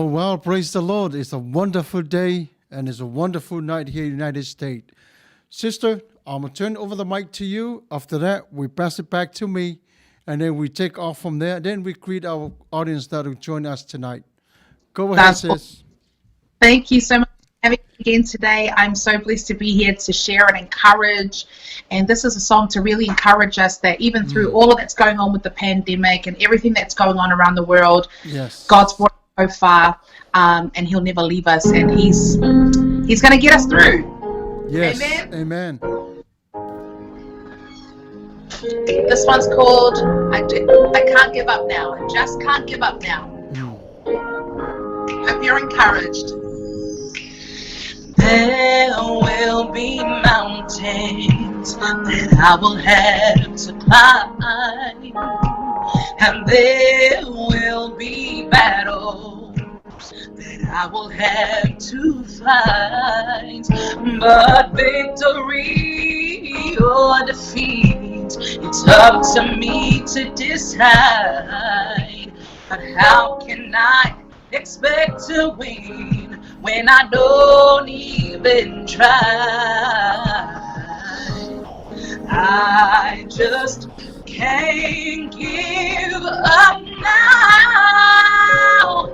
Oh, well, praise the Lord. It's a wonderful day and it's a wonderful night here in the United States. Sister, I'm going to turn over the mic to you. After that, we pass it back to me and then we take off from there. Then we greet our audience that will join us tonight. Go ahead, That's awesome. sis. Thank you so much for having me again today. I'm so blessed to be here to share and encourage. And this is a song to really encourage us that even through all of that's going on with the pandemic and everything that's going on around the world, Yes. God's brought us so far, and He'll never leave us. And He's going to get us through. Yes. Amen. Amen. This one's called I Can't Give Up Now. I just can't give up now. Hope you're encouraged. There will be mountains that I will have to climb, and there will be battles that I will have to fight. But victory or defeat, it's up to me to decide. But how can I expect to win when I don't even try? I just can't give up now.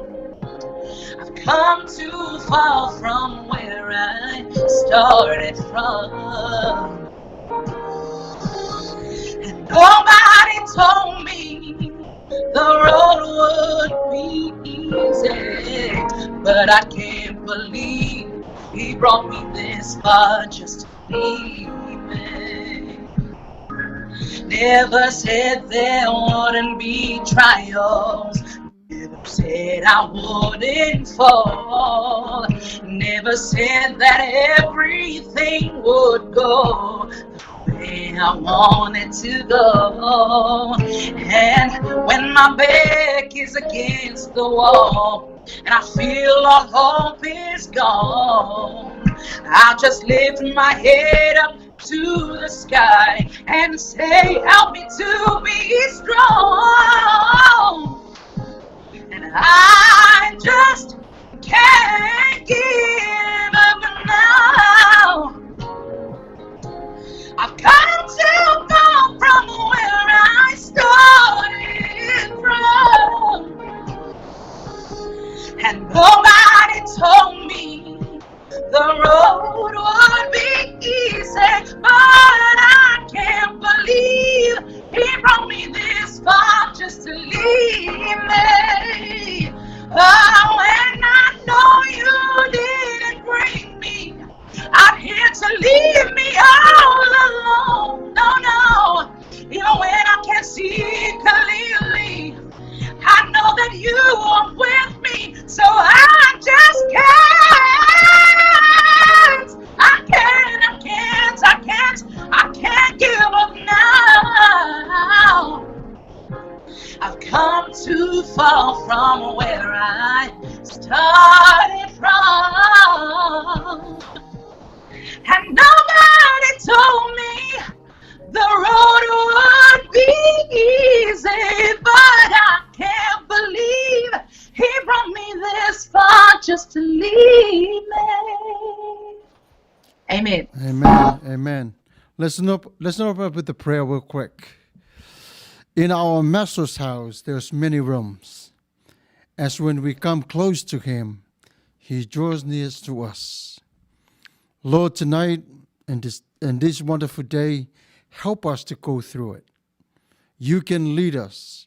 I've come too far from where I started from, and nobody told me the road would be easy, but I can't believe He brought me this far just to leave me. Never said there wouldn't be trials, never said I wouldn't fall, never said that everything would go I want it to go. And when my back is against the wall and I feel all hope is gone, I'll just lift my head up to the sky and say, help me to be strong. And I just can't give up now. I've come too far from where I started from, and nobody told me the road would be easy, but I can't believe He brought me this far just to leave me. Oh, and I know You didn't bring me out here to leave me all alone. No, no. Even when I can't see clearly, I know that You are with me. So I just can't give up now. I've come too far from where I started from, and nobody told me the road would be easy, but I can't believe He brought me this far just to leave me. Amen. Amen. Amen. Let's open up with the prayer real quick. In our Master's house, there's many rooms. As when we come close to Him, He draws near to us. Lord, tonight and this wonderful day, help us to go through it. You can lead us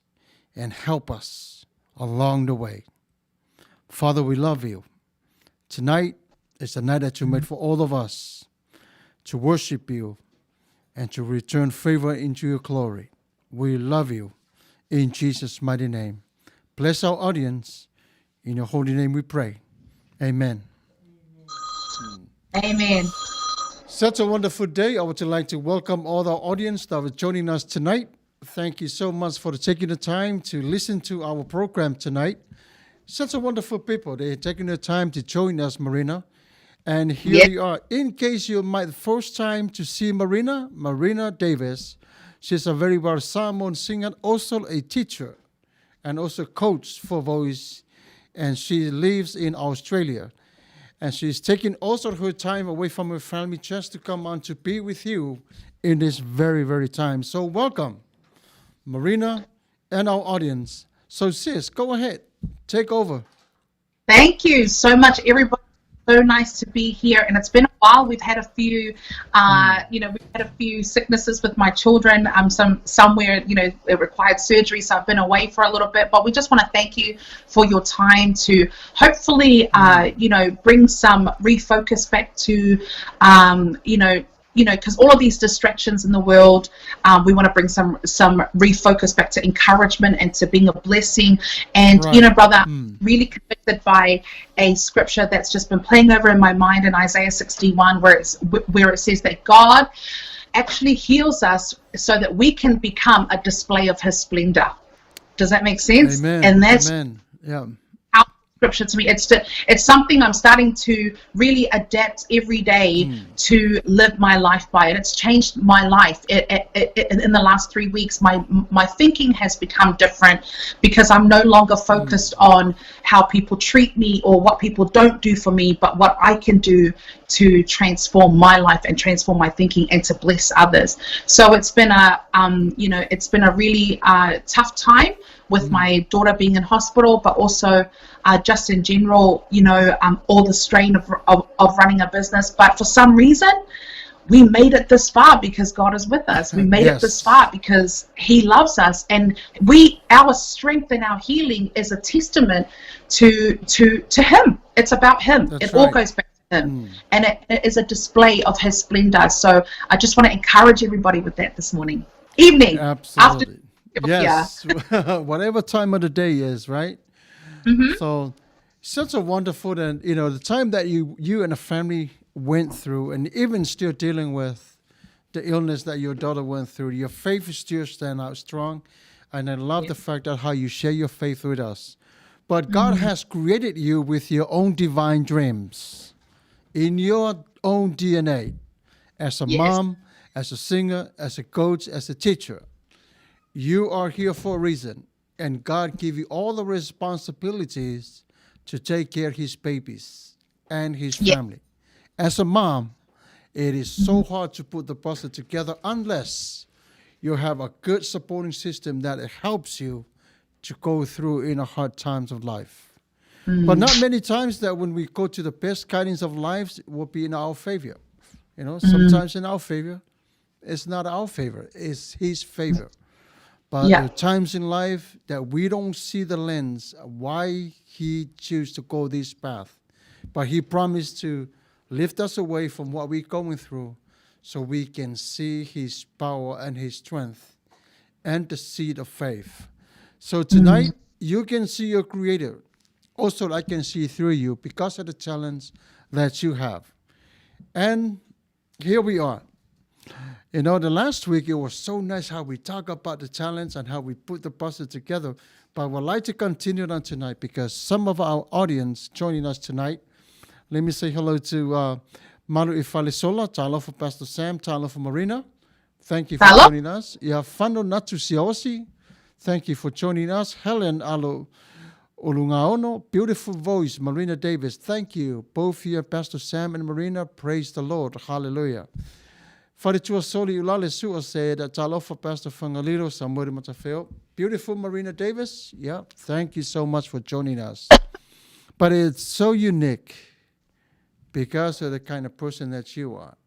and help us along the way. Father, we love You. Tonight is the night that You made for all of us to worship You and to return favor into Your glory. We love You in Jesus' mighty name. Bless our audience. In Your holy name we pray. Amen. Amen. Such a wonderful day. I would like to welcome all our audience that are joining us tonight. Thank you so much for taking the time to listen to our program tonight. Such a wonderful people. They're taking the time to join us, Marina. And here you are. In case you might first time to see Marina Davis, she's a very well psalm singer, also a teacher, and also coach for voice and she lives in Australia. And she's taking also her time away from her family just to come on to be with you in this very, very time. So welcome, Marina, and our audience. So sis, go ahead, take over. Thank you so much, everybody. So nice to be here, and it's been a while. We've had a few, we've had a few sicknesses with my children. Somewhere, it required surgery, so I've been away for a little bit. But we just want to thank you for your time to hopefully, bring some refocus back to, because all of these distractions in the world, we want to bring some refocus back to encouragement and to being a blessing. And, Right. brother, really convicted by a scripture that's just been playing over in my mind in Isaiah 61, where it says that God actually heals us so that we can become a display of his splendor. Does that make sense? Amen. And that's Amen. Yeah. scripture to me. It's something I'm starting to really adapt every day to live my life by, and it's changed my life. In the last 3 weeks, my thinking has become different because I'm no longer focused on how people treat me or what people don't do for me, but what I can do to transform my life and transform my thinking and to bless others. So it's been a really tough time with my daughter being in hospital, but also just in general, all the strain of running a business. But for some reason, we made it this far because God is with us. We made it this far because he loves us. And our strength and our healing is a testament to him. It's about him. That's all right. goes back to him. And it is a display of his splendor. So I just want to encourage everybody with that this morning. Evening. Absolutely. After, Yes. Whatever time of the day is, right? So such a wonderful, and the time that you and the family went through, and even still dealing with the illness that your daughter went through, your faith is still stand out strong. And I love the fact that how you share your faith with us. But God has created you with your own divine dreams in your own DNA, as a mom, as a singer, as a coach, as a teacher. You are here for a reason, and God gave you all the responsibilities to take care of his babies and his family. As a mom, it is so hard to put the puzzle together unless you have a good supporting system that helps you to go through in the hard times of life. But not many times that when we go to the best guidance of lives, it will be in our favor. Sometimes in our favor, it's not our favor, it's his favor. But there are times in life that we don't see the lens why he chooses to go this path. But he promised to lift us away from what we're going through so we can see his power and his strength and the seed of faith. So tonight, you can see your Creator. Also, I can see through you because of the challenge that you have. And here we are. The last week, it was so nice how we talk about the challenge and how we put the puzzle together. But I would like to continue on tonight because some of our audience joining us tonight. Let me say hello to Manuia Falisola, talo for Pastor Sam, talo for Marina. Thank you for joining us. Fano Natusiosi. Thank you for joining us. Helen Alo Olungaono, beautiful voice, Marina Davis. Thank you. Both here, Pastor Sam and Marina. Praise the Lord. Hallelujah. Faritua Soli Ulale Sua said that talo for Pastor Fagalilo, Samuelu Matafeo. Beautiful Marina Davis. Yeah, thank you so much for joining us. But it's so unique because of the kind of person that you are.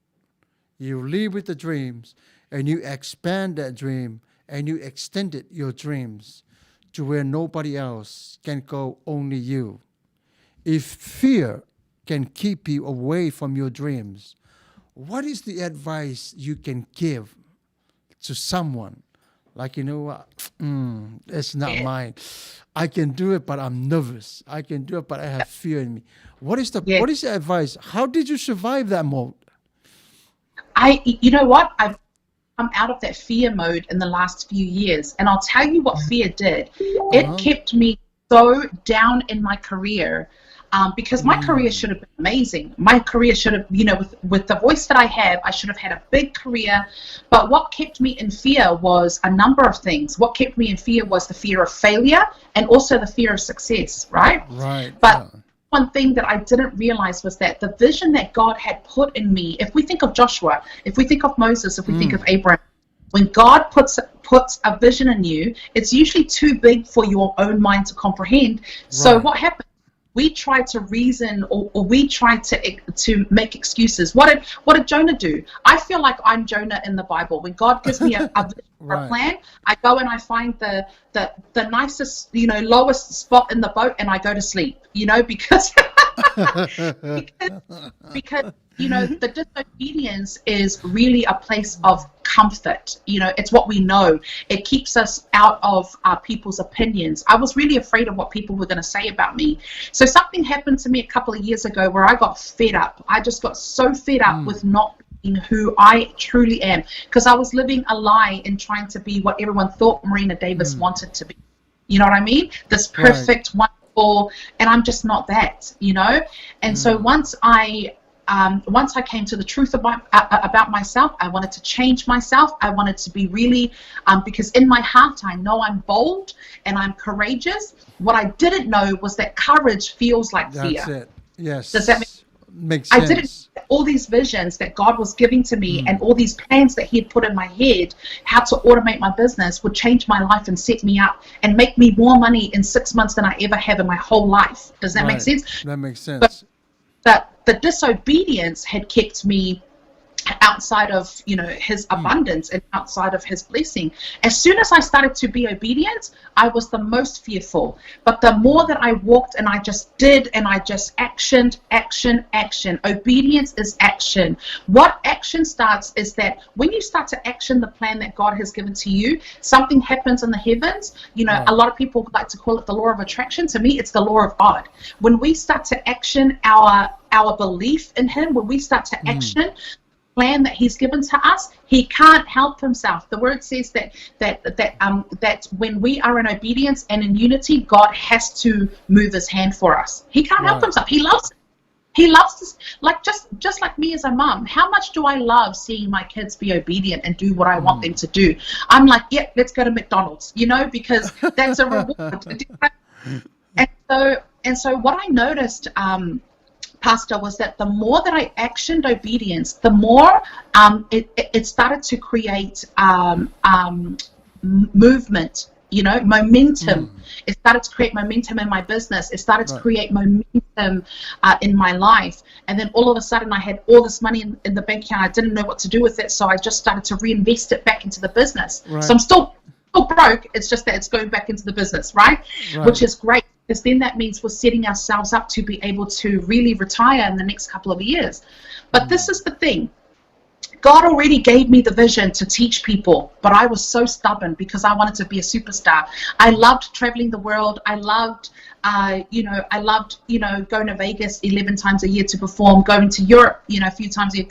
You live with the dreams and you expand that dream and you extended your dreams to where nobody else can go, only you. If fear can keep you away from your dreams, what is the advice you can give to someone? Like, it's not mine. I can do it, but I'm nervous. I can do it, but I have fear in me. What is the advice? How did you survive that mode? You know what? I've come out of that fear mode in the last few years. And I'll tell you what fear did. It kept me so down in my career because my career should have been amazing. My career should have, with the voice that I have, I should have had a big career. But what kept me in fear was a number of things. What kept me in fear was the fear of failure and also the fear of success, right? Right. But one thing that I didn't realize was that the vision that God had put in me, if we think of Joshua, if we think of Moses, if we think of Abraham, when God puts a vision in you, it's usually too big for your own mind to comprehend. So what happens? We try to reason, or we try to make excuses. What did Jonah do? I feel like I'm Jonah in the Bible. When God gives me a vision or a plan, I go and I find the nicest, lowest spot in the boat, and I go to sleep. Because because the disobedience is really a place of comfort. It's what we know. It keeps us out of people's opinions. I was really afraid of what people were going to say about me. So something happened to me a couple of years ago where I got fed up. I just got so fed up with not being who I truly am, because I was living a lie and trying to be what everyone thought Marina Davis wanted to be. You know what I mean? This perfect, wonderful, and I'm just not that, And so once I came to the truth about myself, I wanted to change myself. I wanted to be really, because in my heart, I know I'm bold and I'm courageous. What I didn't know was that courage feels like fear. That's it. Yes. Does that make sense? I didn't all these visions that God was giving to me and all these plans that he had put in my head, how to automate my business would change my life and set me up and make me more money in 6 months than I ever have in my whole life. Does that make sense? That makes sense. But the disobedience had kept me outside of his abundance and outside of his blessing. As soon as I started to be obedient, I was the most fearful. But the more that I walked and I just did and I just action. Obedience is action. What action starts is that when you start to action the plan that God has given to you, something happens in the heavens. A lot of people like to call it the law of attraction. To me, it's the law of God. When we start to action our belief in him, when we start to action plan that he's given to us, he can't help himself. The word says that when we are in obedience and in unity, God has to move his hand for us. He can't help himself. He loves us, like just like me as a mom. How much do I love seeing my kids be obedient and do what I want them to do? I'm like, let's go to McDonald's, because that's a reward. And so what I noticed, Pastor, was that the more that I actioned obedience, the more it started to create movement, momentum. It started to create momentum in my business. It started to create momentum in my life. And then all of a sudden I had all this money in the bank account. I didn't know what to do with it, so I just started to reinvest it back into the business. So I'm still broke. It's just that it's going back into the business, right? Which is great. Because then that means we're setting ourselves up to be able to really retire in the next couple of years. But this is the thing. God already gave me the vision to teach people, but I was so stubborn because I wanted to be a superstar. I loved traveling the world. I loved going to Vegas 11 times a year to perform, going to Europe, a few times a year.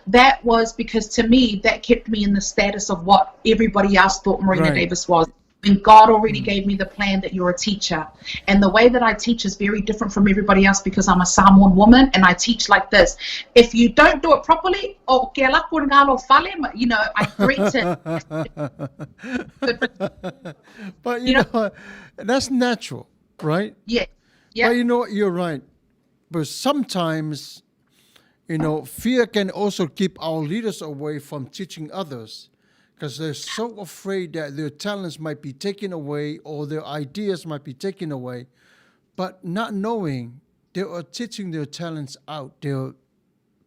That was because to me, that kept me in the status of what everybody else thought Marina Davis was. And God already gave me the plan that you're a teacher. And the way that I teach is very different from everybody else because I'm a Samoan woman and I teach like this. If you don't do it properly, I greet it. But that's natural, right? Yeah. But you're right. But sometimes, fear can also keep our leaders away from teaching others. Because they're so afraid that their talents might be taken away or their ideas might be taken away, but not knowing they are teaching their talents out. They're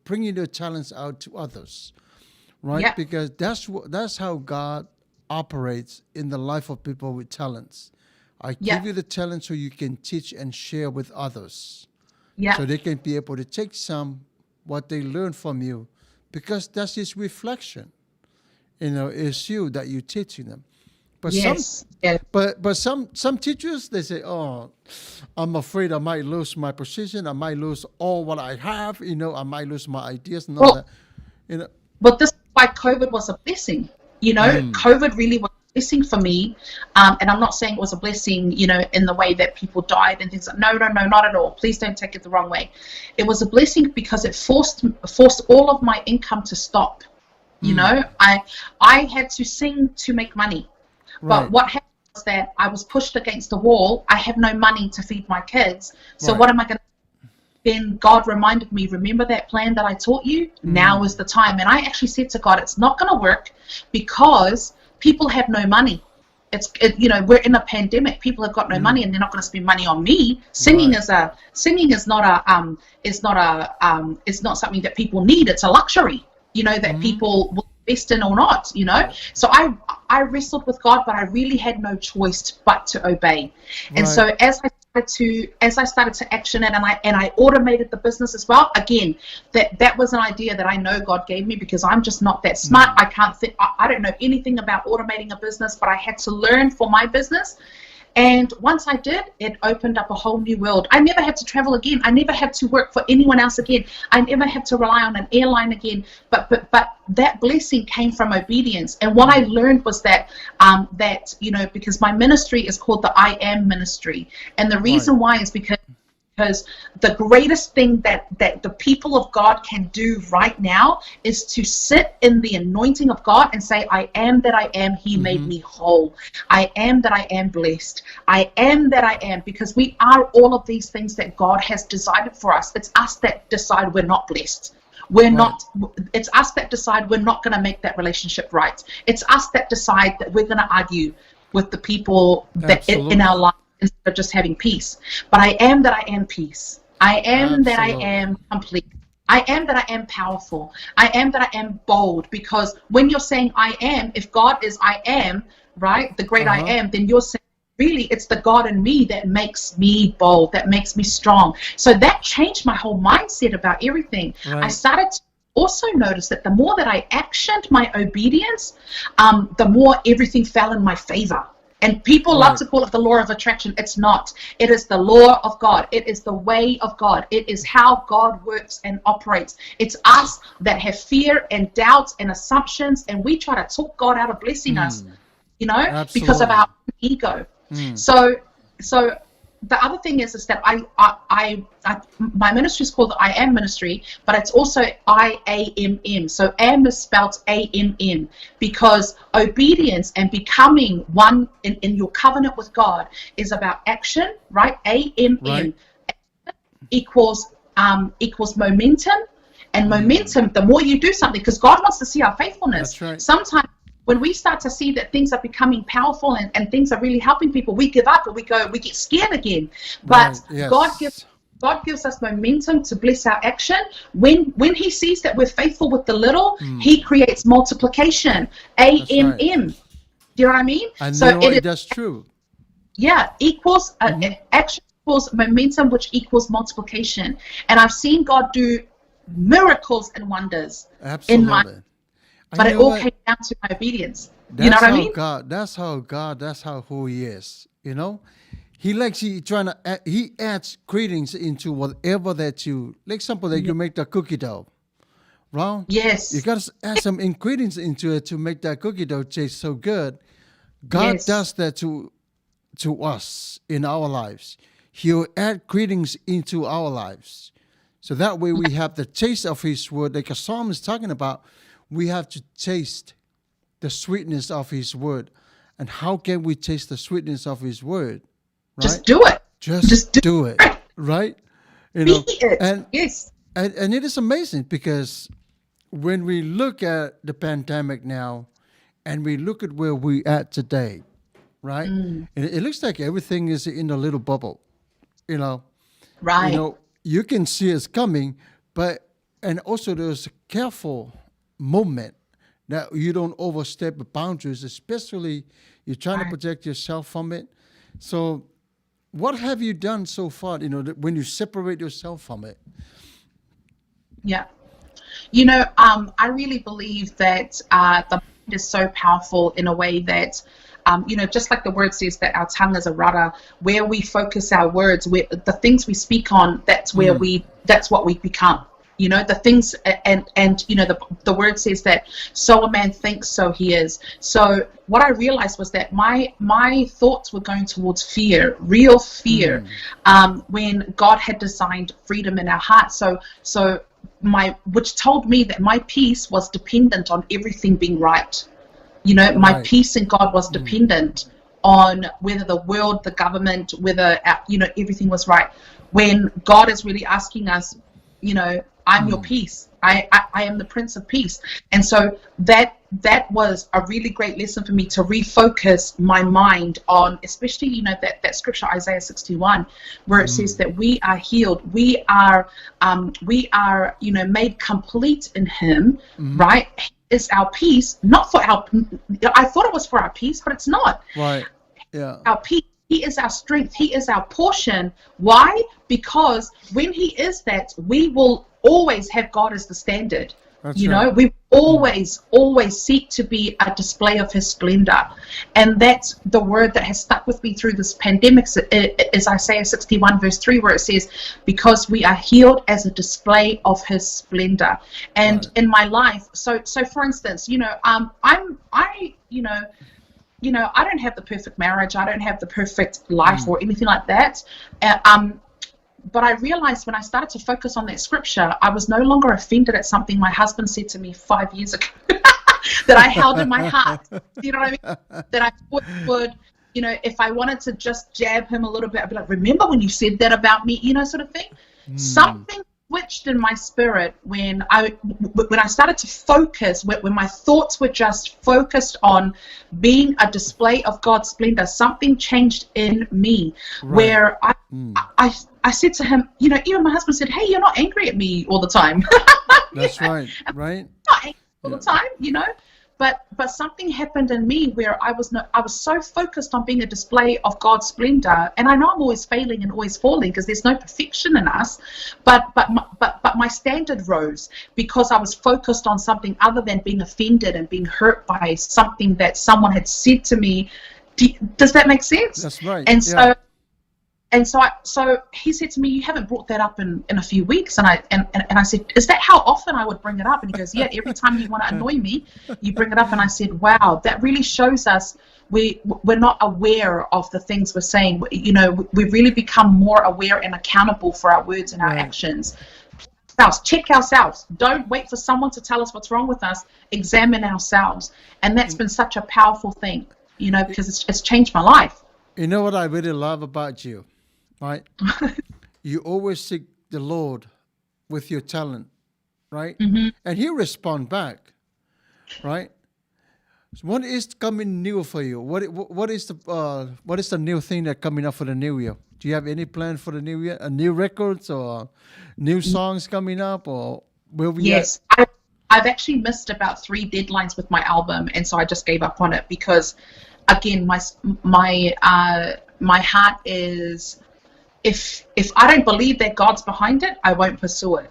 bringing their talents out to others, right? Yeah. Because that's how God operates in the life of people with talents. I give you the talent so you can teach and share with others. Yeah. So they can be able to take what they learn from you, because that's His reflection. It's you that you're teaching them. But some teachers, they say, "Oh, I'm afraid I might lose my position. I might lose all what I have. I might lose my ideas and all that." But this is why COVID was a blessing. COVID really was a blessing for me, and I'm not saying it was a blessing, in the way that people died and things. No, not at all. Please don't take it the wrong way. It was a blessing because it forced all of my income to stop. I had to sing to make money, but what happened was that I was pushed against the wall. I have no money to feed my kids, so what am I going to? Then God reminded me, remember that plan that I taught you? Now is the time. And I actually said to God, it's not going to work because people have no money. We're in a pandemic. People have got no money, and they're not going to spend money on me. Singing is not something that people need. It's a luxury, that people will invest in or not. So I wrestled with God, but I really had no choice but to obey. And so as I started to action it, and I automated the business as well. Again, that was an idea that I know God gave me, because I'm just not that smart. I can't think. I don't know anything about automating a business, but I had to learn for my business. And once I did, it opened up a whole new world. I never had to travel again. I never had to work for anyone else again. I never had to rely on an airline again. But that blessing came from obedience. And what I learned was that because my ministry is called the I Am Ministry, and the reason why is because the greatest thing that the people of God can do right now is to sit in the anointing of God and say, I am that I am. He made me whole. I am that I am blessed. I am that I am, because we are all of these things that God has decided for us. It's us that decide we're not blessed. It's us that decide we're not going to make that relationship right. It's us that decide that we're going to argue with the people that in our life, instead of just having peace. But I am that I am peace. I am that I am complete. I am that I am powerful. I am that I am bold. Because when you're saying I am, if God is I am, right, the great I am, then you're saying, really, it's the God in me that makes me bold, that makes me strong. So that changed my whole mindset about everything. I started to also notice that the more that I actioned my obedience, the more everything fell in my favor. And people love to call it the law of attraction. It's not. It is the law of God. It is the way of God. It is how God works and operates. It's us that have fear and doubts and assumptions, and we try to talk God out of blessing us, because of our ego. So the other thing is that my ministry is called the I Am Ministry, but it's also IAMM. So am is spelled AMM, because obedience and becoming one in your covenant with God is about action, right? AMM equals momentum, and momentum, the more you do something, because God wants to see our faithfulness. That's right. Sometimes when we start to see that things are becoming powerful and things are really helping people, we give up and we get scared again. But God gives us momentum to bless our action. When He sees that we're faithful with the little, He creates multiplication. AMM. Do you know what I mean? That's true. Yeah, equals action equals momentum, which equals multiplication. And I've seen God do miracles and wonders in my life. But it all came down to my obedience. You know what I mean? That's how who He is. He adds credence into whatever that you, like example that you make the cookie dough, right? Yes. You got to add some ingredients into it to make that cookie dough taste so good. God does that to us in our lives. He'll add credence into our lives. So that way we have the taste of His word, like a psalm is talking about. We have to taste the sweetness of His word. And how can we taste the sweetness of His word? Right? Just do it. Just do it. Right? Be it. And it is amazing, because when we look at the pandemic now and we look at where we at today, right? It looks like everything is in a little bubble. Right. You can see it's coming, and also there's a careful moment that you don't overstep the boundaries, especially you're trying to protect yourself from it. So what have you done so far, when you separate yourself from it? Yeah. I really believe that the mind is so powerful in a way that, just like the word says that our tongue is a rudder, where we focus our words, where the things we speak on, that's what we become. the things, and the word says that so a man thinks, so he is. So what I realized was that my thoughts were going towards fear, real fear, when God had designed freedom in our hearts. So which told me that my peace was dependent on everything being right. My peace in God was dependent on whether the world, the government, whether everything was right. When God is really asking us, I'm your peace. I am the Prince of Peace. And so that was a really great lesson for me to refocus my mind on, especially, that scripture, Isaiah 61, where it says that we are healed. We are made complete in him, right? He is our peace, not for I thought it was for our peace, but it's not. Right. Yeah. Our peace. He is our strength. He is our portion. Why? Because when he is that, we will always have God as the standard. That's right. We always seek to be a display of his splendor. And that's the word that has stuck with me through this pandemic, is Isaiah 61 verse 3, where it says, because we are healed as a display of his splendor. And in my life, so for instance, I don't have the perfect marriage. I don't have the perfect life or anything like that. But I realized when I started to focus on that scripture, I was no longer offended at something my husband said to me 5 years ago that I held in my heart. You know what I mean? That I would, if I wanted to just jab him a little bit, I'd be like, remember when you said that about me, sort of thing. Something switched in my spirit when I started to focus, when my thoughts were just focused on being a display of God's splendor. Something changed in me, where I said to him, even my husband said, hey, you're not angry at me all the time. That's right. Right. Not angry all the time, But something happened in me where I was so focused on being a display of God's splendor, and I know I'm always failing and always falling because there's no perfection in us, but my standard rose because I was focused on something other than being offended and being hurt by something that someone had said to me. Does that make sense? That's right. And so he said to me, you haven't brought that up in a few weeks. And I said, is that how often I would bring it up? And he goes, yeah, every time you want to annoy me, you bring it up. And I said, wow, that really shows us we're not aware of the things we're saying. We really become more aware and accountable for our words and our actions. Check ourselves. Don't wait for someone to tell us what's wrong with us. Examine ourselves. And that's been such a powerful thing, because it's changed my life. You know what I really love about you? Right? You always seek the Lord with your talent, right? And he'll respond back, right? So what is coming new for you? What is the new thing that's coming up for the new year? Do you have any plan for the new year? New records or new songs coming up, or will we? Yes, I've actually missed about 3 deadlines with my album, and so I just gave up on it because, again, my heart is, if I don't believe that God's behind it, I won't pursue it.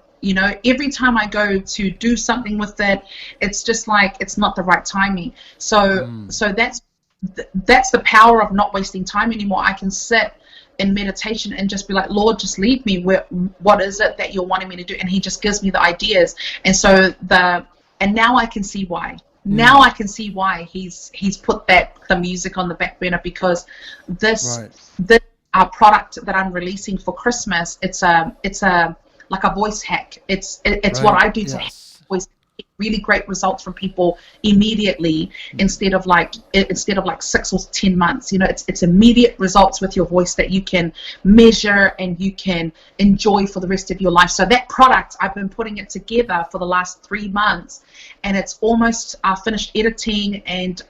Every time I go to do something with it, it's just like it's not the right timing. So that's the power of not wasting time anymore. I can sit in meditation and just be like, Lord, just lead me. What is it that you're wanting me to do? And he just gives me the ideas. And so now I can see why. Now I can see why he's put the music on the back burner, because this product that I'm releasing for Christmas, it's like a voice hack. It's what I do to voice get really great results from people immediately, instead of like 6 or 10 months. It's immediate results with your voice that you can measure and you can enjoy for the rest of your life. So that product, I've been putting it together for the last 3 months, and it's almost finished editing, and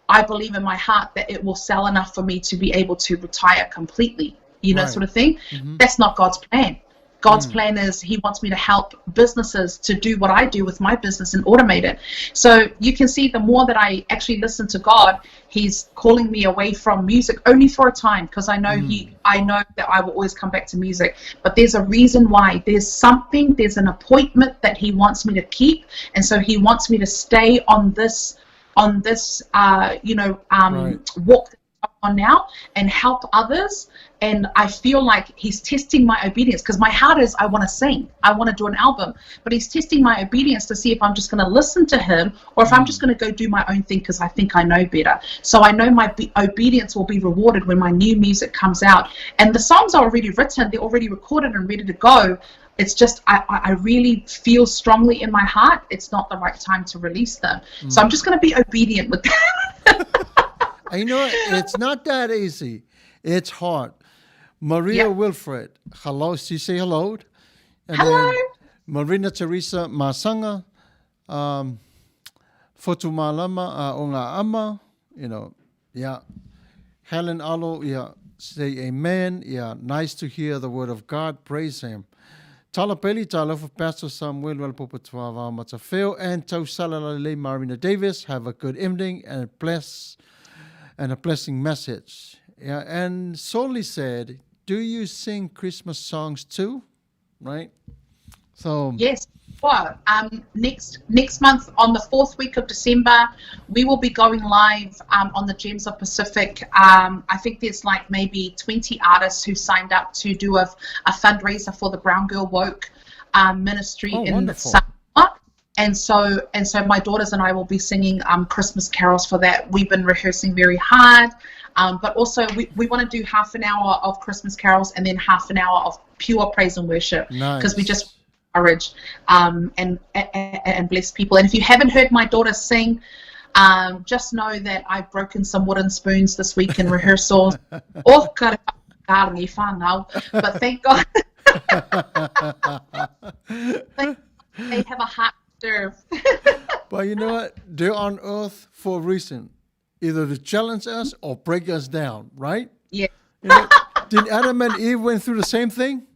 I believe in my heart that it will sell enough for me to be able to retire completely, sort of thing. That's not God's plan. God's plan is he wants me to help businesses to do what I do with my business and automate it. So you can see the more that I actually listen to God, he's calling me away from music only for a time, because I know that I will always come back to music. But there's a reason why. There's an appointment that he wants me to keep. And so he wants me to stay on this walk on now and help others. And I feel like he's testing my obedience, because my heart is, I want to sing, I want to do an album, but he's testing my obedience to see if I'm just going to listen to him or if I'm just going to go do my own thing because I think I know better. So I know my obedience will be rewarded when my new music comes out. And the songs are already written, they're already recorded and ready to go. It's just, I really feel strongly in my heart it's not the right time to release them. So I'm just going to be obedient with that. You know, it's not that easy. It's hard. Maria Wilfred, hello. She say hello. And hello. Then Marina Teresa Masanga, Fotumalama Onga Ama, you know, yeah. Helen Alo, yeah, say amen. Yeah, nice to hear the word of God. Praise him. Talapeli tala for Pastor Samuelu Alopopo Tuavao Matafeo and Tausalalale Marina Davis. Have a good evening and a blessing message. Yeah, and Solly said, do you sing Christmas songs too? Right? So yes. Well, next month on the 4th week of December, we will be going live on the Gems of Pacific. I think there's like maybe 20 artists who signed up to do a fundraiser for the Brown Girl Woke ministry in the summer. And so my daughters and I will be singing Christmas carols for that. We've been rehearsing very hard, but also we want to do half an hour of Christmas carols and then half an hour of pure praise and worship, because we just encourage and bless people. And if you haven't heard my daughter sing, just know that I've broken some wooden spoons this week in rehearsals. But thank God they have a heart to serve. But you know what? They're on earth for a reason, either to challenge us or break us down, right? Yeah. You know, did Adam and Eve went through the same thing?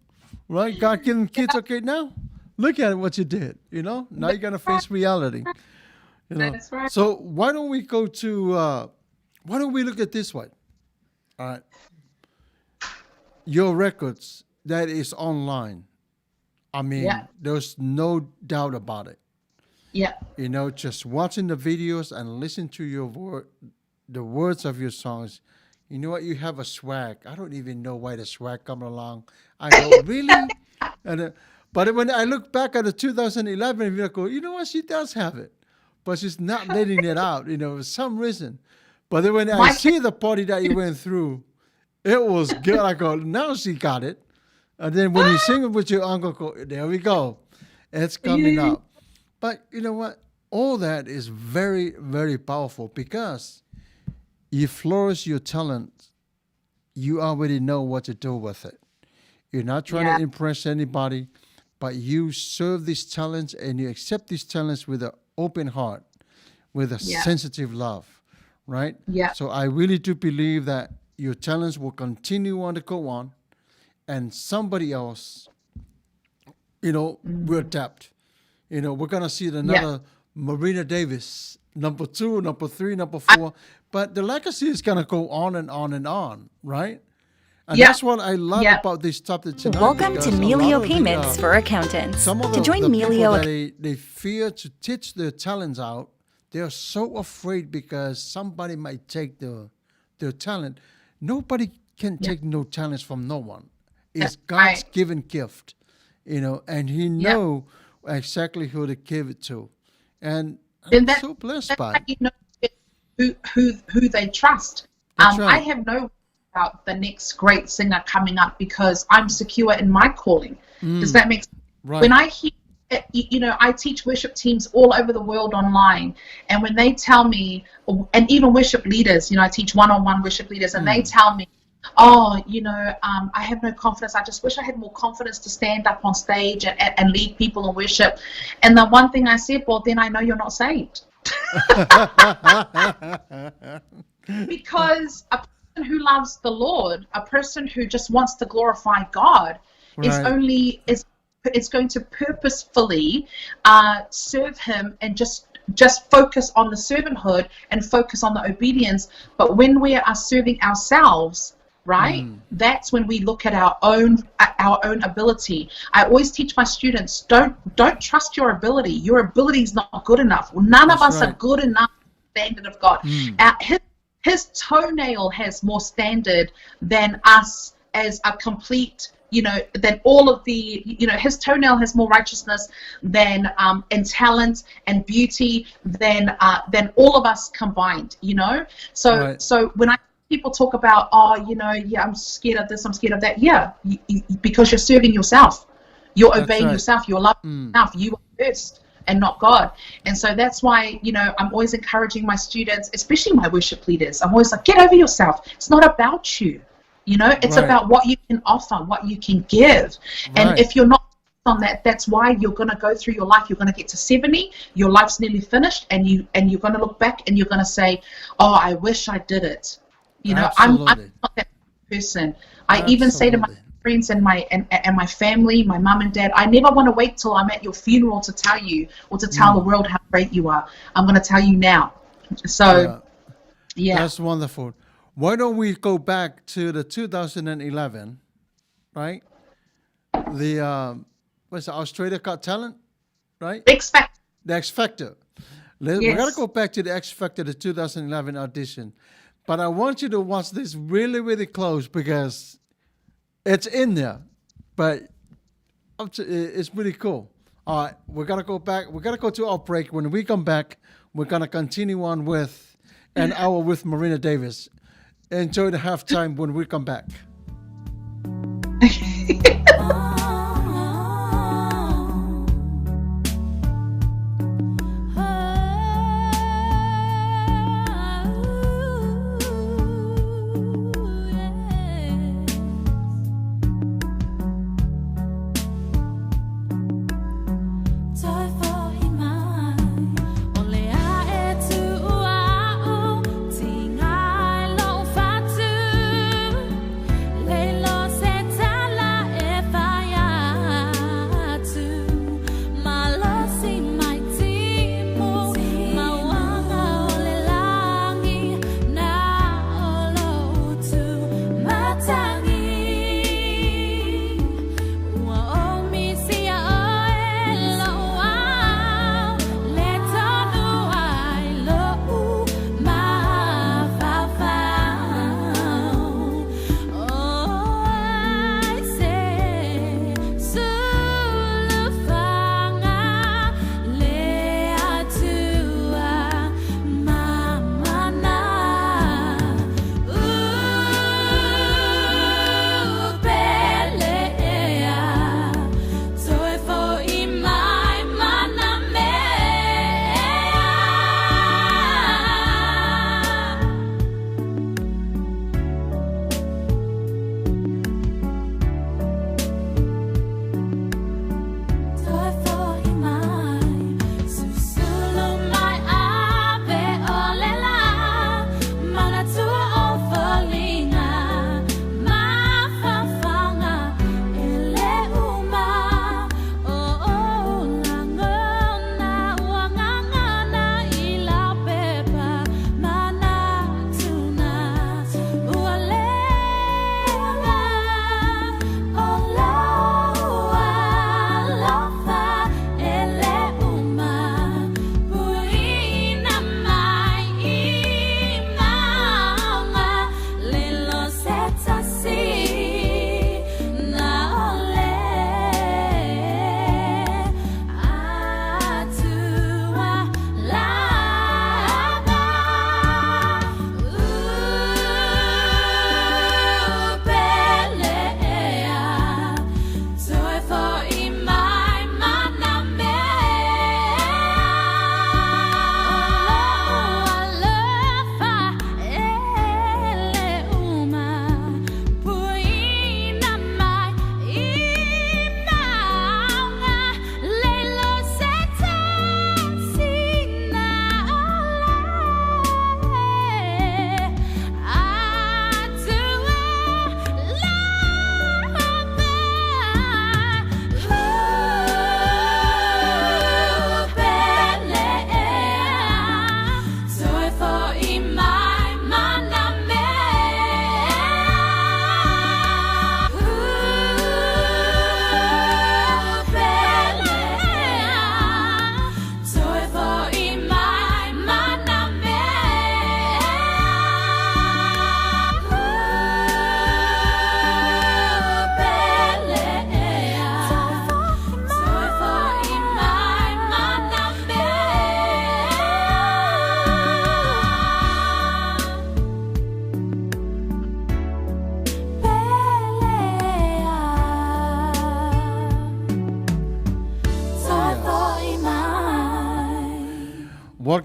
Right? God gave them kids. Okay, now look at what you did. You know, now you're gonna face reality. You know. That's right. So why don't we go to? Why don't we look at this one? All right. Your records that is online. I mean, there's no doubt about it. Yeah. You know, just watching the videos and listen to the words of your songs. You know what? You have a swag. I don't even know why the swag coming along. I go, really? But when I look back at the 2011, I go, you know what? She does have it, but she's not letting it out. You know, for some reason. But then when I see the party that you went through, it was good. I go, now she got it. And then when you sing it with your uncle, go, there we go. It's coming up. But you know what? All that is very, very powerful, because you flourish your talent. You already know what to do with it. You're not trying to impress anybody, but you serve these talents and you accept these talents with an open heart, with a sensitive love, right? Yeah. So I really do believe that your talents will continue on to go on, and somebody else, you know, will adapt. You know, we're going to see another Marina Davis, number 2, number 3, number 4. But the legacy is going to go on and on and on, right? And that's what I love about this topic tonight. Welcome to Melio Payments for Accountants. Some of to join the Melio, people they fear to teach their talents out. They're so afraid because somebody might take their talent. Nobody can take no talents from no one. It's God's given gift, you know, and He knows exactly who to give it to. And I'm so blessed by it. You know who they trust. That's right. I have no about the next great singer coming up because I'm secure in my calling. Does that make sense? Right. When I hear, you know, I teach worship teams all over the world online, and when they tell me, and even worship leaders, you know, I teach one-on-one worship leaders, and they tell me, oh, you know, I have no confidence. I just wish I had more confidence to stand up on stage and lead people in worship. And the one thing I said, well, then I know you're not saved. Because a person who loves the Lord, a person who just wants to glorify God, is going to purposefully serve Him and just focus on the servanthood and focus on the obedience. But when we are serving ourselves, right, that's when we look at our own ability. I always teach my students, don't trust your ability. Your ability is not good enough. None of us are good enough for the standard of God. his toenail has more standard than us as a complete, than all of the, his toenail has more righteousness than and talent and beauty than all of us combined, So Right. so when people talk about, I'm scared of this, I'm scared of that. Yeah, because you're serving yourself, you're That's obeying right. yourself, you're loving yourself, you are first and not God. And so that's why, I'm always encouraging my students, especially my worship leaders. I'm always like, get over yourself. It's not about you. It's Right. about what you can offer, what you can give. And Right. if you're not on that, that's why you're going to go through your life. You're going to get to 70, your life's nearly finished, and you're going to look back and you're going to say, oh, I wish I did it. I'm Absolutely. not that person. I even say to my Absolutely. friends and my family, my mum and dad, I never want to wait till I'm at your funeral to tell you or to tell the world how great you are. I'm going to tell you now. So, yeah. That's wonderful. Why don't we go back to the 2011, right? The what's it, Australia Got Talent, right? Expect. The X Factor. We Yes. gotta go back to the X Factor, the 2011 audition. But I want you to watch this really, really close because it's in there. But it's really cool. All right, we're gonna go back. We're gonna go to our break. When we come back, we're gonna continue on with an hour with Marina Davis. Enjoy the halftime when we come back.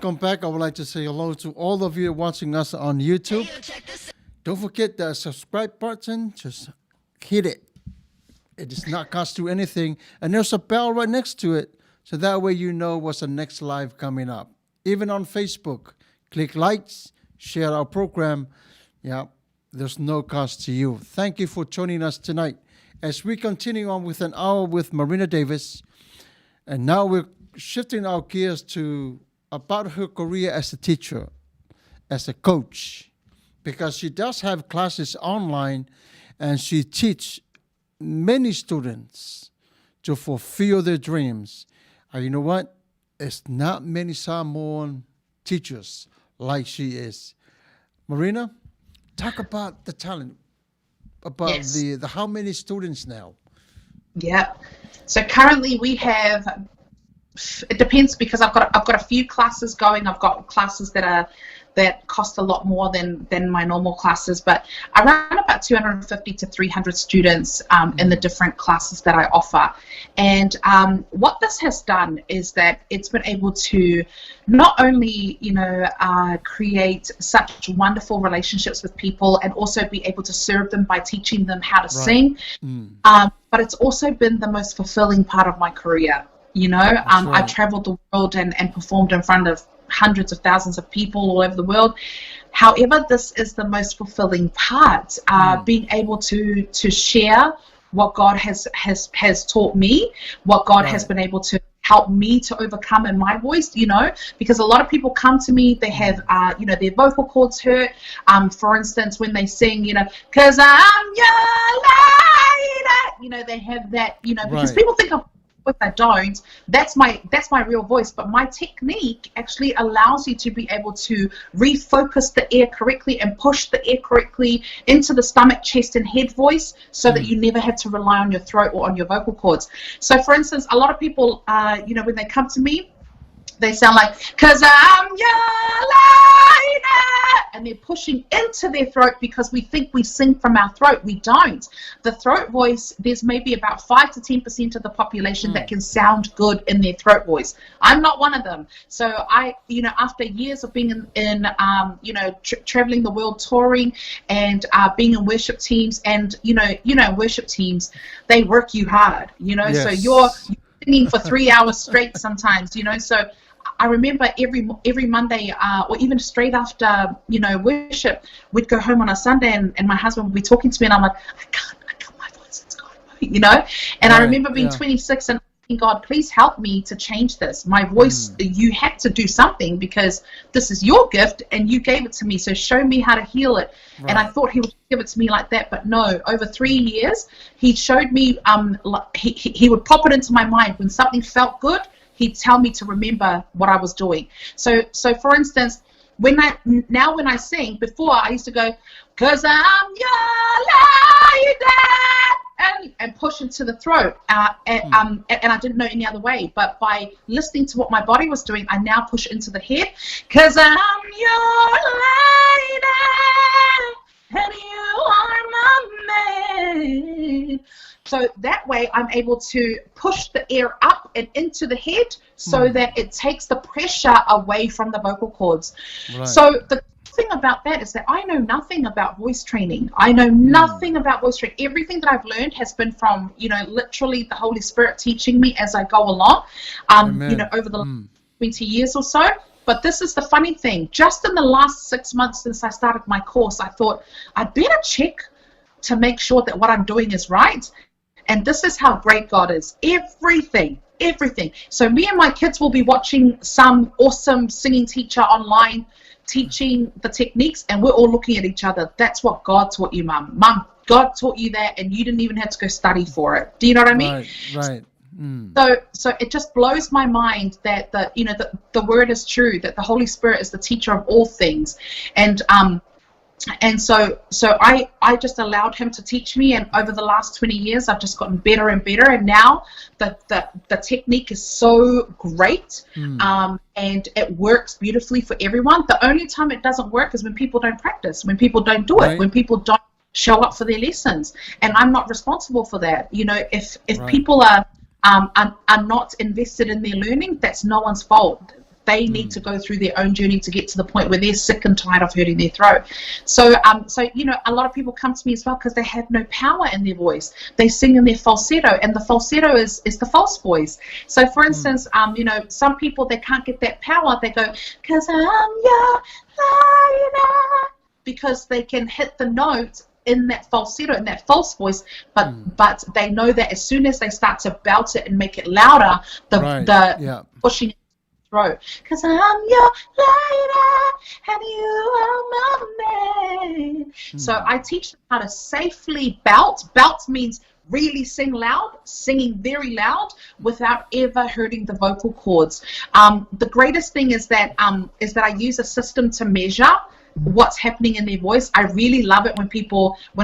welcome back. I would like to say hello to all of you watching us on YouTube. Don't forget the subscribe button. Just hit it. It does not cost you anything. And there's a bell right next to it. So that way you know what's the next live coming up. Even on Facebook, click likes, share our program. Yeah, there's no cost to you. Thank you for joining us tonight as we continue on with an hour with Marina Davis. And now we're shifting our gears to about her career as a teacher, as a coach, because she does have classes online and she teaches many students to fulfill their dreams. And you know what? It's not many Samoan teachers like she is. Marina, talk about the talent, about Yes. the how many students now? Yeah. So currently we have, it depends because I've got a few classes going. I've got classes that cost a lot more than my normal classes, but around about 250 to 300 students in the different classes that I offer. And what this has done is that it's been able to not only, create such wonderful relationships with people and also be able to serve them by teaching them how to sing, but it's also been the most fulfilling part of my career. I've traveled the world and performed in front of hundreds of thousands of people all over the world. However, this is the most fulfilling part, being able to share what God has taught me, what God has been able to help me to overcome in my voice, because a lot of people come to me, they have, their vocal cords hurt. For instance, when they sing, "'Cause I'm your light," they have that, because people think of if I don't, that's my real voice, but my technique actually allows you to be able to refocus the air correctly and push the air correctly into the stomach, chest, and head voice, so that you never have to rely on your throat or on your vocal cords. So, for instance, a lot of people, when they come to me, they sound like, "'Cause I'm your light," and they're pushing into their throat because we think we sing from our throat. We don't. The throat voice, there's maybe about 5 to 10% of the population that can sound good in their throat voice. I'm not one of them. So I, after years of being in traveling the world touring and being in worship teams, and worship teams, they work you hard. So you're singing for 3 hours straight sometimes. So I remember every Monday, or even straight after, worship, we'd go home on a Sunday, and my husband would be talking to me, and I'm like, I can't, my voice, it's gone, And I remember being 26 and asking God, please help me to change this. My voice, you had to do something because this is your gift, and you gave it to me, so show me how to heal it. And I thought he would give it to me like that, but no, over 3 years, he showed me, he would pop it into my mind when something felt good. He'd tell me to remember what I was doing. So for instance, when I sing, before I used to go, "'Cause I'm your light," and push into the throat, and I didn't know any other way. But by listening to what my body was doing, I now push into the head, "'Cause I'm your light, and you are my man." So that way I'm able to push the air up and into the head so that it takes the pressure away from the vocal cords. Right. So the thing about that is that I know nothing about voice training. I know nothing about voice training. Everything that I've learned has been from, literally the Holy Spirit teaching me as I go along, over the last 20 years or so. But this is the funny thing. Just in the last 6 months since I started my course, I thought I'd better check to make sure that what I'm doing is right. And this is how great God is. Everything. So me and my kids will be watching some awesome singing teacher online teaching the techniques, and we're all looking at each other. That's what God taught you, Mum. Mum, God taught you that, and you didn't even have to go study for it. Do you know what I mean? Right. So it just blows my mind that the word is true, that the Holy Spirit is the teacher of all things. And so I just allowed him to teach me, and over the last 20 years I've just gotten better and better, and now the technique is so great, and it works beautifully for everyone. The only time it doesn't work is when people don't practice, when people don't do it, when people don't show up for their lessons, and I'm not responsible for that. If people are not invested in their learning, that's no one's fault. they need to go through their own journey to get to the point where they're sick and tired of hurting their throat. So, a lot of people come to me as well because they have no power in their voice. They sing in their falsetto, and the falsetto is the false voice. So, for instance, some people, they can't get that power. They go, "'Cause I'm your Marina," because they can hit the note in that falsetto, in that false voice, but they know that as soon as they start to belt it and make it louder, pushing throat. "'Cause I'm your lighter and you are my man." So I teach them how to safely belt. Belt means really sing loud, singing very loud without ever hurting the vocal cords. The greatest thing is that I use a system to measure what's happening in their voice. I really love it when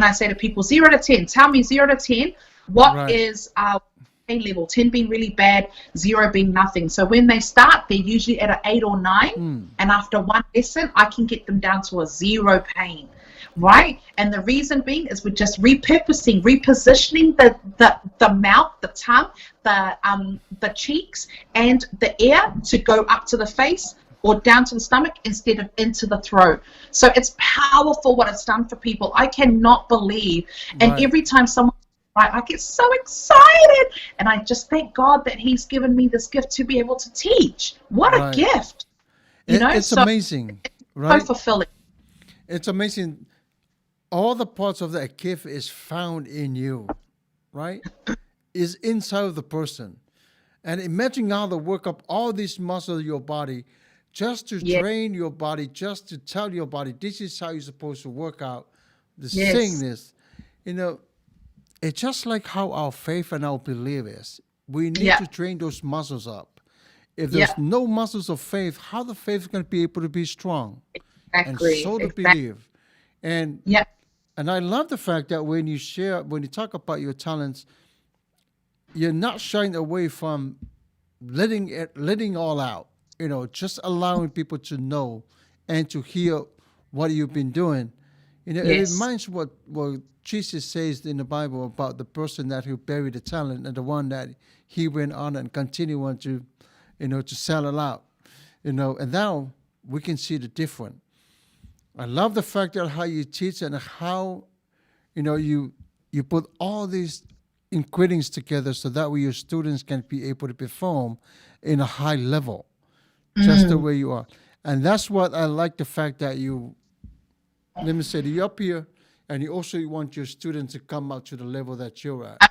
I say to people, 0 to 10, tell me 0 to 10, what is pain level, 10 being really bad, 0 being nothing. So when they start, they're usually at an 8 or 9, and after one lesson, I can get them down to a 0 pain, right? And the reason being is we're just repositioning the mouth, the tongue, the cheeks, and the air to go up to the face or down to the stomach instead of into the throat. So it's powerful what it's done for people. I cannot believe. And every time someone, I get so excited, and I just thank God that He's given me this gift to be able to teach. What a gift. It's amazing, right? So fulfilling. It's amazing. All the parts of that gift is found in you, right? Is inside of the person. And imagine how to work up all these muscles of your body just to train your body, just to tell your body, this is how you're supposed to work out, sing this. It's just like how our faith and our belief is. We need to train those muscles up. If there's no muscles of faith, how the faith is going to be able to be strong? Exactly. And so to believe. And I love the fact that when you talk about your talents, you're not shying away from letting all out. Just allowing people to know and to hear what you've been doing. It reminds what Jesus says in the Bible about the person that who buried the talent and the one that he went on and continued on to, to sell it out. And now we can see the difference. I love the fact that how you teach and how, you put all these ingredients together so that way your students can be able to perform in a high level. Just the way you are. And that's what I like, the fact that you're up here, and you also want your students to come up to the level that you're at.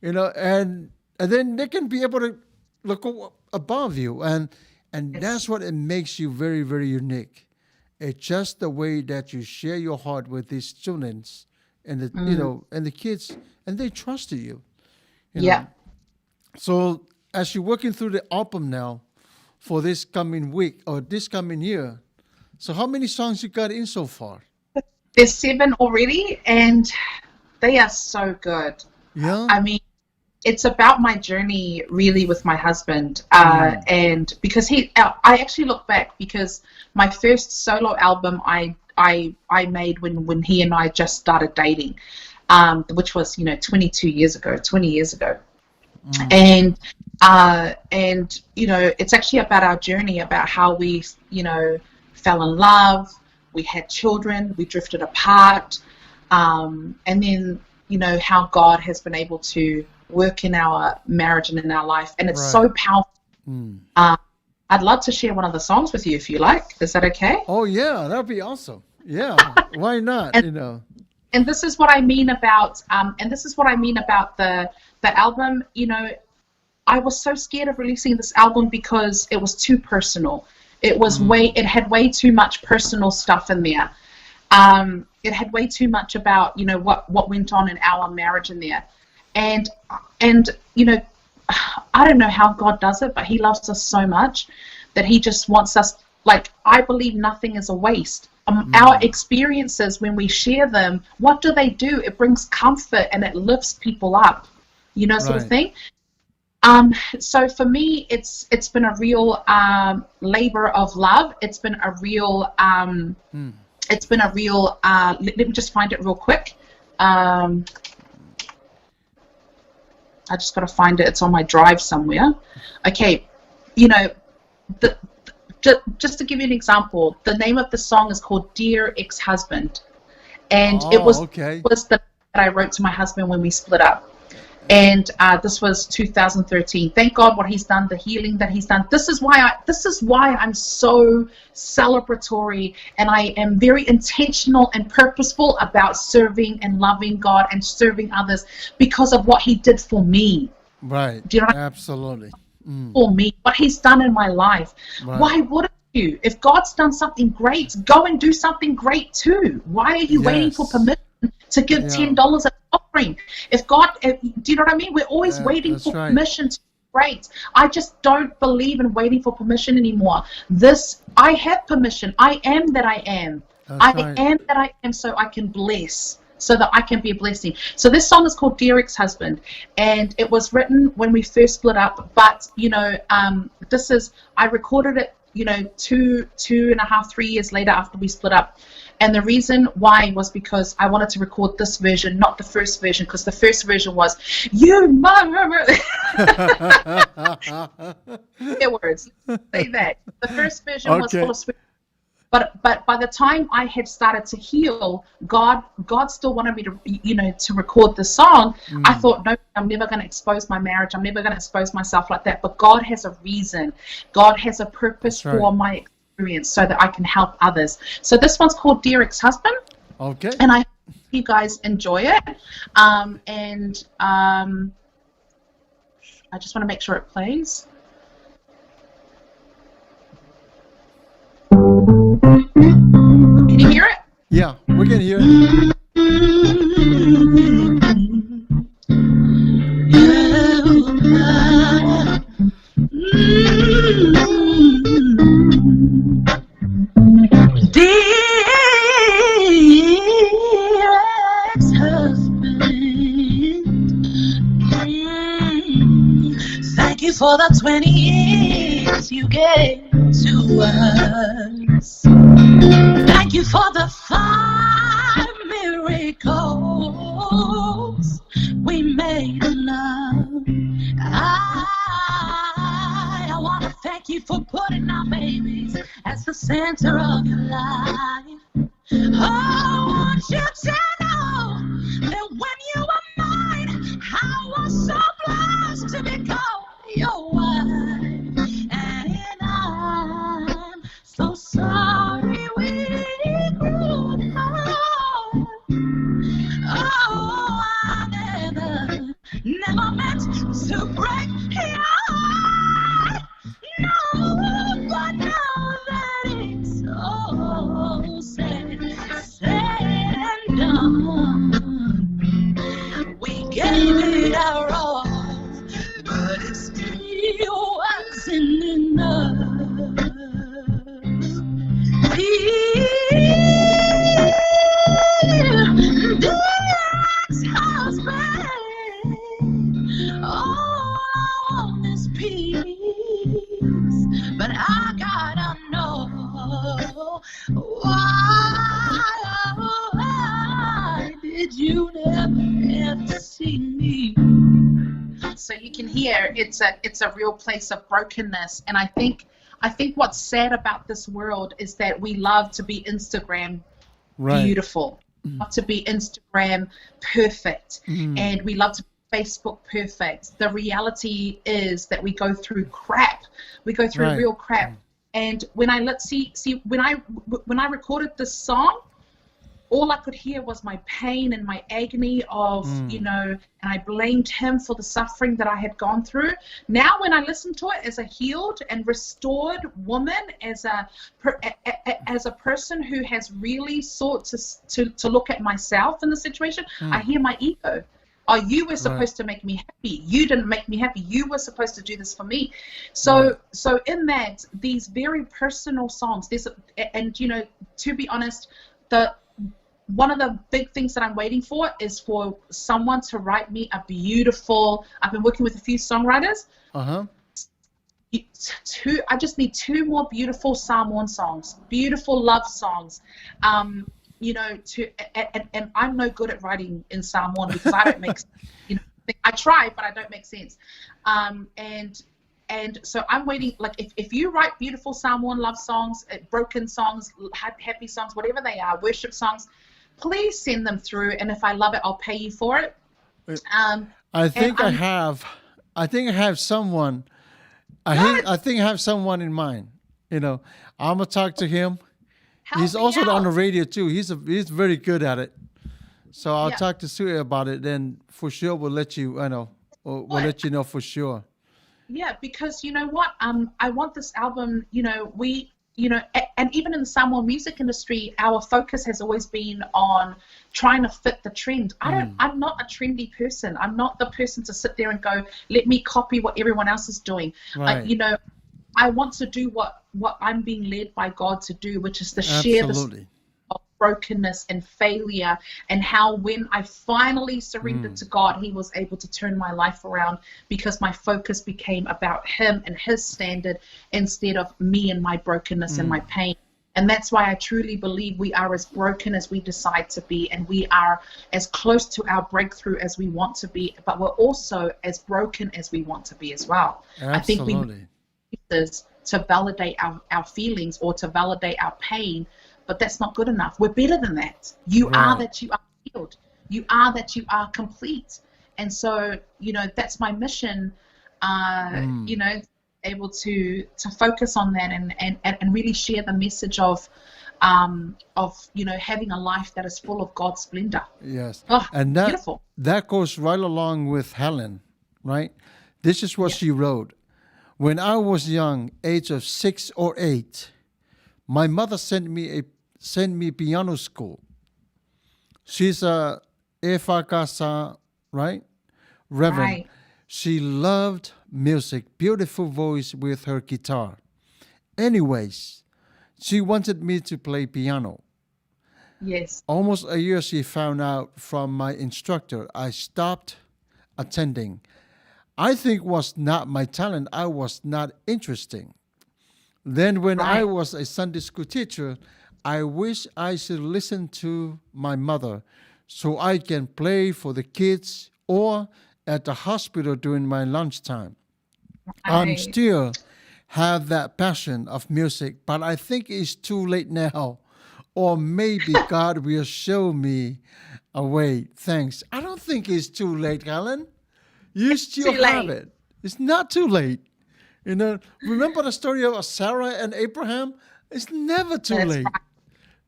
And then they can be able to look above you. And that's what it makes you very, very unique. It's just the way that you share your heart with these students and and the kids, and they trust you. So as you're working through the album now, for this coming week or this coming year. So how many songs you got in so far? There's 7 already, and they are so good. Yeah. I mean, it's about my journey really with my husband. And because I actually look back, because my first solo album I made when he and I just started dating, which was, 20 years ago. And it's actually about our journey, about how we, fell in love, we had children, we drifted apart, and then, how God has been able to work in our marriage and in our life, and it's so powerful. I'd love to share one of the songs with you if you like. Is that okay? Oh yeah, that'd be awesome. Yeah, why not? And this is what I mean about the album. I was so scared of releasing this album because it was too personal. It was it had way too much personal stuff in there. It had way too much about, what went on in our marriage in there. And I don't know how God does it, but He loves us so much that He just wants us, I believe nothing is a waste. Our experiences, when we share them, what do? It brings comfort and it lifts people up, sort of thing. So for me, it's been a real labor of love. It's been a real let me just find it real quick. I just got to find it. It's on my drive somewhere. Okay, just to give you an example, the name of the song is called Dear Ex-Husband. And it was the that I wrote to my husband when we split up. And this was 2013. Thank God what he's done, the healing that he's done. This is why I'm so celebratory, and I am very intentional and purposeful about serving and loving God and serving others because of what he did for me. Right. Do you know what Absolutely. for me, what he's done in my life. Right. Why wouldn't you? If God's done something great, go and do something great too. Why are you waiting for permission to give $10 an offering? If God, do you know what I mean? We're always waiting for permission to be great. I just don't believe in waiting for permission anymore. I have permission. I am that I am. I am that I am, so I can bless, so that I can be a blessing. So this song is called Dear Ex-Husband, and it was written when we first split up, but I recorded it 2.5, 3 years later after we split up. And the reason why was because I wanted to record this version, not the first version, because the first version was, you mother. Their words, say that. The first version was full of swear. But by the time I had started to heal, God still wanted me to record the song. I thought, no, I'm never going to expose my marriage. I'm never going to expose myself like that. But God has a reason. God has a purpose for my experience so that I can help others. So this one's called Dear Ex-Husband. Okay. And I hope you guys enjoy it. I just want to make sure it plays. Can you hear it? Yeah, we can hear it. Dear ex-husband, thank you for the 20 years you gave to us. Thank you for the 5 miracles we made in love. I want to thank you for putting our babies as the center of your life. Oh, I want you to know that when you were mine, I was so blessed to become your wife. And I'm so sorry we grew apart. Oh, I never meant to break your heart. No, but now that it's all said and done, we gave it our all, but it still wasn't enough. Dear ex-husband, all I want is peace, but I gotta know why did you never see me? So you can hear it's a real place of brokenness, and I think what's sad about this world is that we love to be Instagram beautiful, love to be Instagram perfect, and we love to be Facebook perfect. The reality is that we go through crap. We go through real crap. And when I when I recorded this song, all I could hear was my pain and my agony of, and I blamed him for the suffering that I had gone through. Now when I listen to it as a healed and restored woman, as a person who has really sought to look at myself in the situation, I hear my ego. Oh, you were supposed to make me happy. You didn't make me happy. You were supposed to do this for me. So in that, these very personal songs, to be honest, one of the big things that I'm waiting for is for someone to write me a beautiful, I've been working with a few songwriters. I just need 2 more beautiful Psalm 1 songs, beautiful love songs. And I'm no good at writing in Psalm 1 because I don't make, I try, but I don't make sense. And And so I'm waiting, like if you write beautiful Samoan love songs, broken songs, happy songs, whatever they are, worship songs, please send them through. And if I love it, I'll pay you for it. I think I have. I think I have someone. I think I have someone in mind. I'm gonna talk to him. He's also on the radio too. He's very good at it. So I'll talk to Sue about it. Then for sure we'll let you. We'll let you know for sure. Yeah, because you know what? I want this album. And even in the Samoan music industry, our focus has always been on trying to fit the trend. I'm not a trendy person. I'm not the person to sit there and go, let me copy what everyone else is doing. Right. I want to do what I'm being led by God to do, which is to share the story of brokenness and failure, and how when I finally surrendered to God, he was able to turn my life around, because my focus became about him and his standard instead of me and my brokenness and my pain. And that's why I truly believe we are as broken as we decide to be, and we are as close to our breakthrough as we want to be, but we're also as broken as we want to be as well. Absolutely. I think we to validate our feelings or to validate our pain, but that's not good enough. We're better than that. You are that you are healed. You are that you are complete. And so, that's my mission, able to focus on that and really share the message of having a life that is full of God's splendor. Yes. And beautiful. That goes right along with Helen, right? This is what she wrote. When I was young, age of 6 or 8, my mother sent me piano school. She's a Efakasa, right? Reverend. Right. She loved music, beautiful voice with her guitar. Anyways, she wanted me to play piano. Yes. Almost a year she found out from my instructor. I stopped attending. I think was not my talent. I was not interesting. Then when I was a Sunday school teacher, I wish I should listen to my mother so I can play for the kids or at the hospital during my lunchtime. I'm still have that passion of music, but I think it's too late now. Or maybe God will show me a way. Thanks. I don't think it's too late, Helen. You still have it. It's not too late. Remember the story of Sarah and Abraham? It's never too late. Right.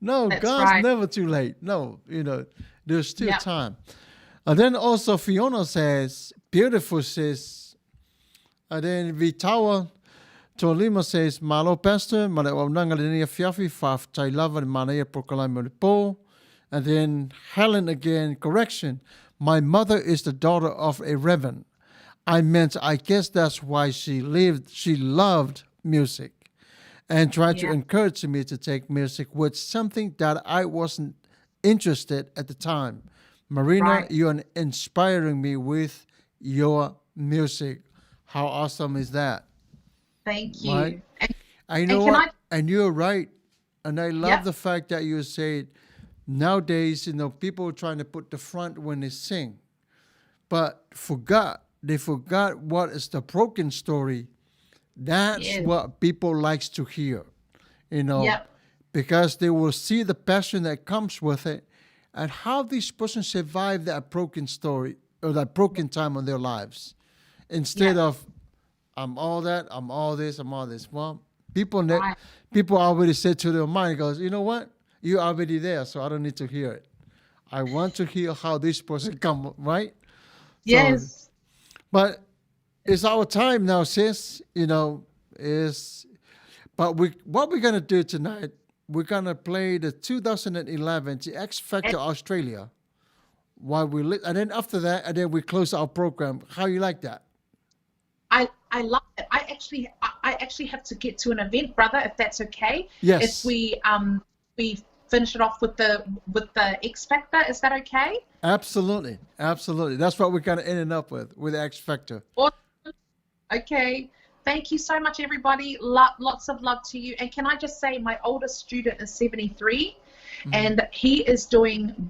No, God's never too late. No, there's still time. And then also Fiona says, beautiful sis. And then Vitawa Tolima says, Malo Pastor, Malawananga Fiafi Faf Tailava Manaya Proclaim. And then Helen again, correction. My mother is the daughter of a reverend. I guess that's why she loved music and tried to encourage me to take music, with something that I wasn't interested at the time. Marina, you're inspiring me with your music. How awesome is that? Thank you. Right? And you're right. And I love the fact that you said, nowadays, people are trying to put the front when they sing, but they forgot what is the broken story. That's what people likes to hear, because they will see the passion that comes with it and how these persons survive that broken story or that broken time in their lives, instead of I'm all that, I'm all this, I'm all this. Well, people already said to their mind, goes, you know what? You're already there, so I don't need to hear it. I want to hear how this person come, right? Yes. So, but it's our time now, sis. But what we're gonna do tonight, we're gonna play the 2011 the X Factor Australia. And then after that, and then we close our program. How you like that? I love it. I actually have to get to an event, brother, if that's okay. Yes. If we finish it off with the X Factor, is that okay? Absolutely. That's what we're going to end up with X Factor. Awesome. Okay. Thank you so much, everybody. Lots of love to you. And can I just say, my oldest student is 73, and he is doing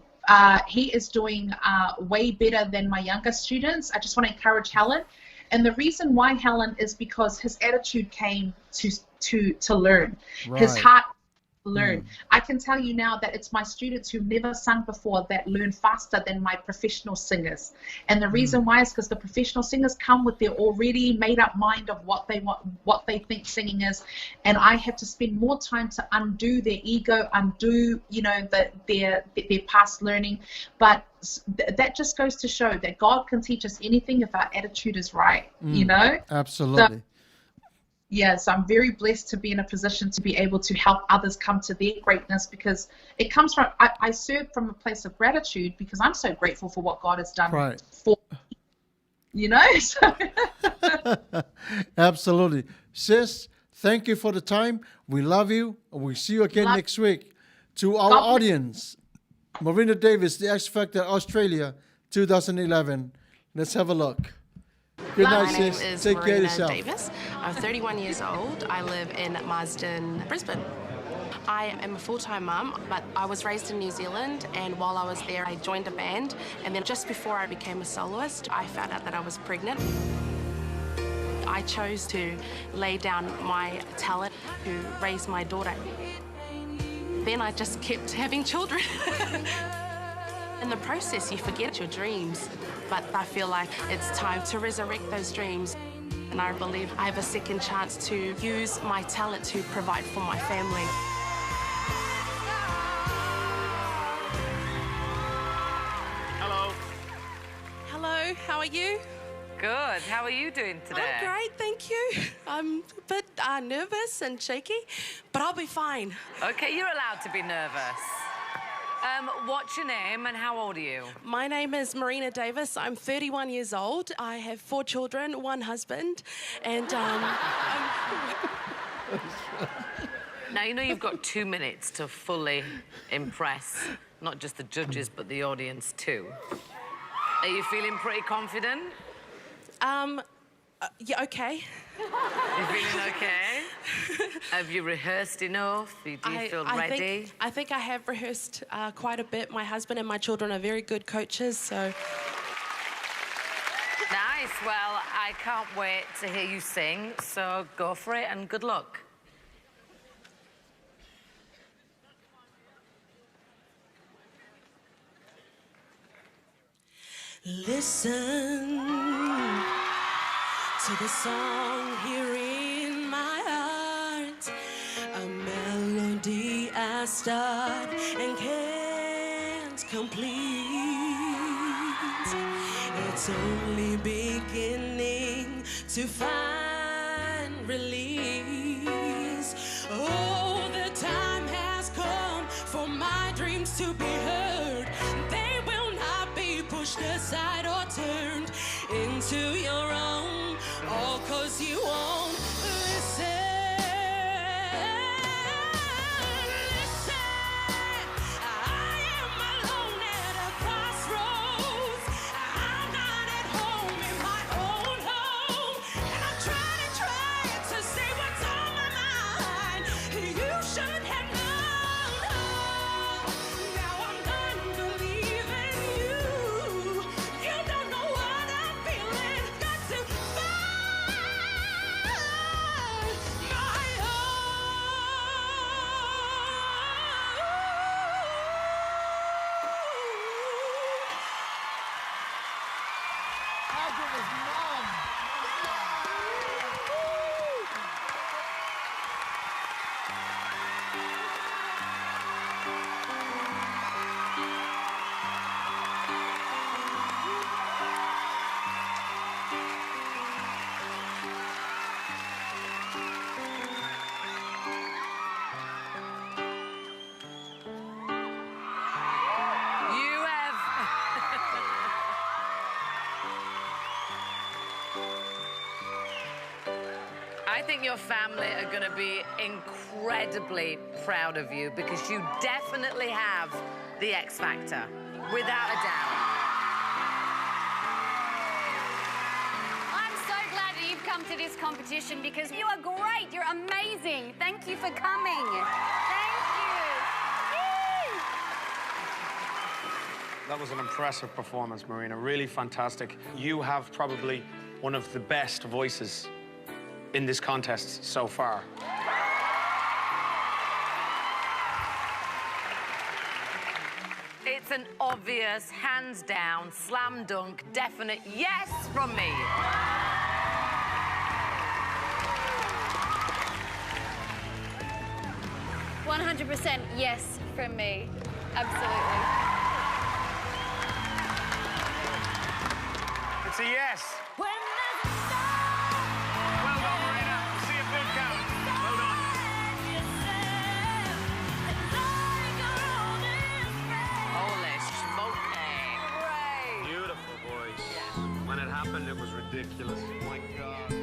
way better than my younger students. I just want to encourage Helen. And the reason why, Helen, is because his attitude came to learn. His Right. heart learn. I can tell you now that it's my students who've never sung before that learn faster than my professional singers. And the reason why is because the professional singers come with their already made up mind of what they want, what they think singing is. And I have to spend more time to undo their ego, undo, you know, their past learning. But that just goes to show that God can teach us anything if our attitude is right, you know? Absolutely. So, yeah, so I'm very blessed to be in a position to be able to help others come to their greatness, because it comes from, I serve from a place of gratitude because I'm so grateful for what God has done Right. for me, you know? So Absolutely. Sis, thank you for the time. We love you. We'll see you again next week. To our God bless. audience, Marina Davis, The X Factor Australia 2011. Let's have a look. Good night, My name sis. is Take care of Marina yourself. Davis. I'm 31 years old. I live in Marsden, Brisbane. I am a full-time mum, but I was raised in New Zealand, and while I was there, I joined a band, and then just before I became a soloist, I found out that I was pregnant. I chose to lay down my talent to raise my daughter. Then I just kept having children. In the process, you forget your dreams, but I feel like it's time to resurrect those dreams. And I believe I have a second chance to use my talent to provide for my family. Hello. Hello, how are you? Good. How are you doing today? I'm great, thank you. I'm a bit nervous and shaky, but I'll be fine. Okay, you're allowed to be nervous. What's your name and how old are you? My name is Marina Davis. I'm 31 years old. I have 4 children, 1 husband, and Now, you know you've got 2 minutes to fully impress not just the judges, but the audience too. Are you feeling pretty confident? yeah, okay. You feeling okay? Have you rehearsed enough? Do you feel ready? I think I have rehearsed quite a bit. My husband and my children are very good coaches, so. Nice. Well, I can't wait to hear you sing, so go for it and good luck. Listen to the song here in my heart, a melody I start and can't complete. It's only beginning to find release. Oh, the time has come for my dreams to be heard. They will not be pushed aside or turned into your own, all 'cause you won't listen. Listen, I am alone at a crossroads. I'm not at home in my own home, and I'm trying to say what's on my mind. You should have known. Now I'm done believing you. You don't know what I'm feeling. Got to find my You have... I think your family are going to be incredibly proud of you because you definitely have the X Factor, without a doubt. I'm so glad that you've come to this competition because you are great. You're amazing. Thank you for coming. Thank you. Yay. That was an impressive performance, Marina. Really fantastic. You have probably one of the best voices in this contest so far. It's an obvious, hands down, slam dunk, definite yes from me. 100% yes from me. Absolutely. It's a yes. Well done, Marina. We'll see a boot count. Well done. Holy smoke. Beautiful voice. When it happened, it was ridiculous. My God.